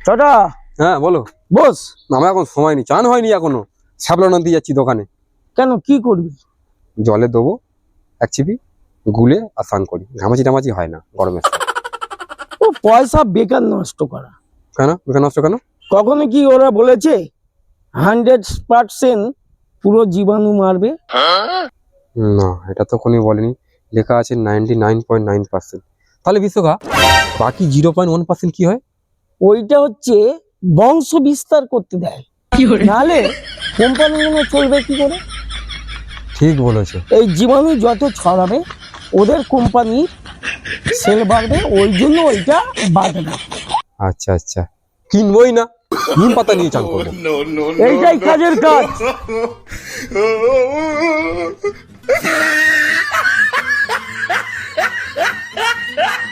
ছটা। হ্যাঁ বলো। বস। আমার এখন সময় নেই, চান হয়নি এখনো। স্যাবলন দিয়ে যাচ্ছি দোকানে। কেন, কি করবি? জলে দেবো 1 চিপি, গুলে আর স্নান করি। ঘামাচি টামাচি হয় না গরমের সময়। ও পয়সা বেকার নষ্ট করা। কেন বেকার নষ্ট কেন? কখনো কি ওরা বলেছে 100% পুরো জীবাণু মারবে? না, এটা তো কোনই বলেনি। লেখা আছে 99.9%। তাহলে বিশ্বকা বাকি 0.1% কি হয়? ওইটা হচ্ছে বংশ বিস্তার করতে দেয়, নাহলে কোম্পানিগুলো চলবে কি করে? ঠিক বলেছো। এই জীবাণু যত ছড়াবে ওদের কোম্পানির সেল বাড়বে, ওই জন্য ওইটা বাদ না। আচ্ছা আচ্ছা, কিনবই না, নিম পাতা নিয়ে চান করবো। এইটাই কাজের কাজ। Ha ha ha!